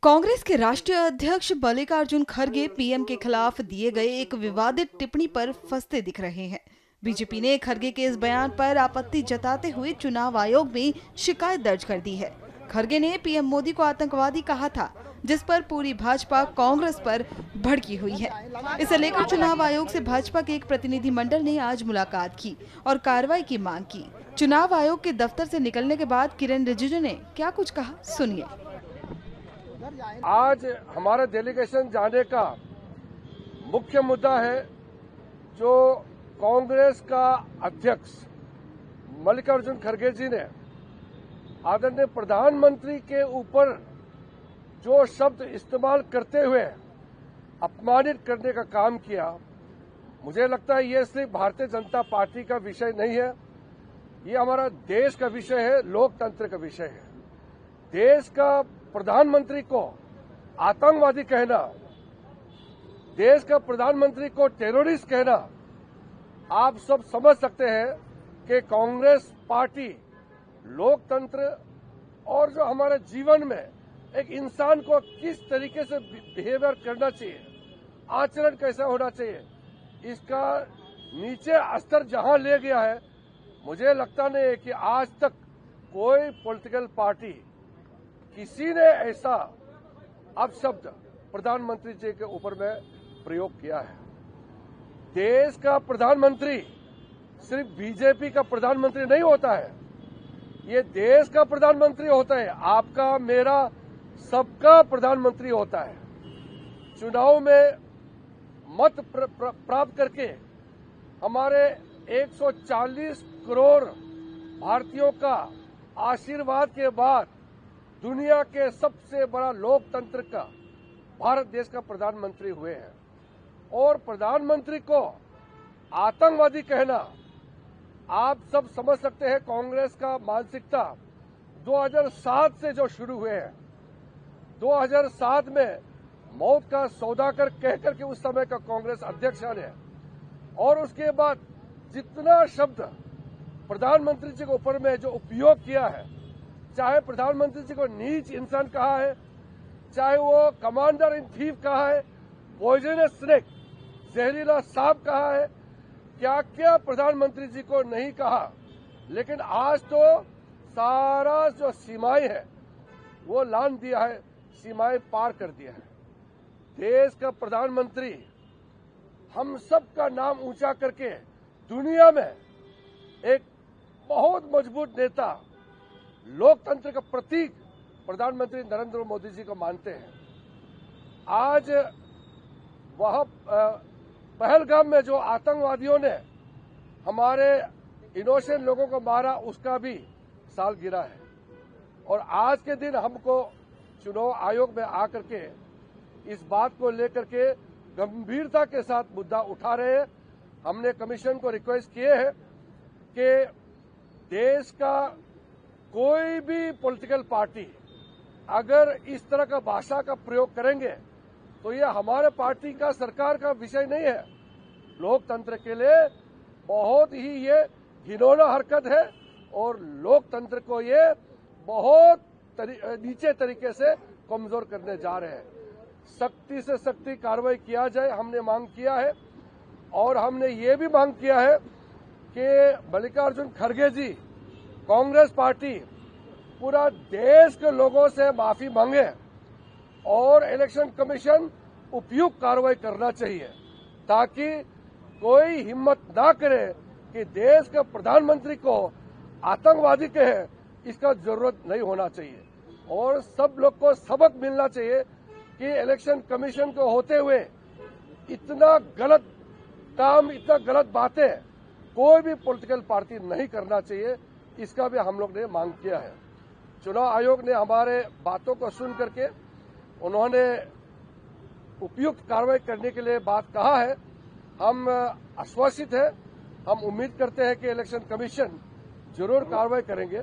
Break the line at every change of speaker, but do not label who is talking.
कांग्रेस के राष्ट्रीय अध्यक्ष मल्लिकार्जुन खड़गे पीएम के खिलाफ दिए गए एक विवादित टिप्पणी पर फंसते दिख रहे हैं। बीजेपी ने खड़गे के इस बयान पर आपत्ति जताते हुए चुनाव आयोग में शिकायत दर्ज कर दी है। खड़गे ने पीएम मोदी को आतंकवादी कहा था, जिस पर पूरी भाजपा कांग्रेस पर भड़की हुई है। इसे लेकर चुनाव आयोग से भाजपा के एक प्रतिनिधिमंडल ने आज मुलाकात की और कार्रवाई की मांग की। चुनाव आयोग के दफ्तर से निकलने के बाद किरेन रिजिजू ने क्या कुछ कहा, सुनिए।
आज हमारा डेलीगेशन जाने का मुख्य मुद्दा है जो कांग्रेस का अध्यक्ष मल्लिकार्जुन खड़गे जी ने आदरणीय प्रधानमंत्री के ऊपर जो शब्द इस्तेमाल करते हुए अपमानित करने का काम किया। मुझे लगता है ये सिर्फ भारतीय जनता पार्टी का विषय नहीं है, ये हमारा देश का विषय है, लोकतंत्र का विषय है। देश का प्रधानमंत्री को आतंकवादी कहना, देश का प्रधानमंत्री को टेररिस्ट कहना, आप सब समझ सकते हैं कि कांग्रेस पार्टी लोकतंत्र और जो हमारे जीवन में एक इंसान को किस तरीके से बिहेवियर करना चाहिए, आचरण कैसा होना चाहिए, इसका नीचे स्तर जहां ले गया है, मुझे लगता नहीं है कि आज तक कोई पॉलिटिकल पार्टी किसी ने ऐसा अपशब्द प्रधानमंत्री जी के ऊपर में प्रयोग किया है। देश का प्रधानमंत्री सिर्फ बीजेपी का प्रधानमंत्री नहीं होता है, ये देश का प्रधानमंत्री होता है, आपका मेरा सबका प्रधानमंत्री होता है। चुनाव में मत प्राप्त करके हमारे 140 करोड़ भारतीयों का आशीर्वाद के बाद दुनिया के सबसे बड़ा लोकतंत्र का भारत देश का प्रधानमंत्री हुए हैं। और प्रधानमंत्री को आतंकवादी कहना, आप सब समझ सकते हैं कांग्रेस का मानसिकता 2007 से जो शुरू हुए हैं। 2007 में मौत का सौदागर कहकर के उस समय का कांग्रेस अध्यक्ष ने, और उसके बाद जितना शब्द प्रधानमंत्री जी के ऊपर में जो उपयोग किया है, चाहे प्रधानमंत्री जी को नीच इंसान कहा है, चाहे वो कमांडर इन चीफ कहा है, पॉइजनस स्नेक जहरीला सांप कहा है, क्या क्या प्रधानमंत्री जी को नहीं कहा। लेकिन आज तो सारा जो सीमाएं है वो लांघ दिया है, सीमाएं पार कर दिया है। देश का प्रधानमंत्री हम सब का नाम ऊंचा करके दुनिया में एक बहुत मजबूत नेता, लोकतंत्र का प्रतीक प्रधानमंत्री नरेंद्र मोदी जी को मानते हैं। आज वह पहलगाम में जो आतंकवादियों ने हमारे इनोसेंट लोगों को मारा, उसका भी सालगिरह है। और आज के दिन हमको चुनाव आयोग में आकर के इस बात को लेकर के गंभीरता के साथ मुद्दा उठा रहे हैं। हमने कमीशन को रिक्वेस्ट किए हैं कि देश का कोई भी पॉलिटिकल पार्टी अगर इस तरह का भाषा का प्रयोग करेंगे तो ये हमारे पार्टी का, सरकार का विषय नहीं है। लोकतंत्र के लिए बहुत ही ये घिनौना हरकत है और लोकतंत्र को ये बहुत नीचे तरीके से कमजोर करने जा रहे हैं। सख्ती से सख्ती कार्रवाई किया जाए, हमने मांग किया है। और हमने ये भी मांग किया है कि मल्लिकार्जुन खड़गे जी, कांग्रेस पार्टी पूरा देश के लोगों से माफी मांगे और इलेक्शन कमीशन उपयुक्त कार्रवाई करना चाहिए, ताकि कोई हिम्मत ना करे कि देश के प्रधानमंत्री को आतंकवादी कहे। इसका जरूरत नहीं होना चाहिए और सब लोग को सबक मिलना चाहिए कि इलेक्शन कमीशन को होते हुए इतना गलत काम, इतना गलत बातें कोई भी पॉलिटिकल पार्टी नहीं करना चाहिए। इसका भी हम लोग ने मांग किया है। चुनाव आयोग ने हमारे बातों को सुन करके उन्होंने उपयुक्त कार्रवाई करने के लिए बात कहा है। हम आश्वासित हैं, हम उम्मीद करते हैं कि इलेक्शन कमीशन जरूर कार्रवाई करेंगे।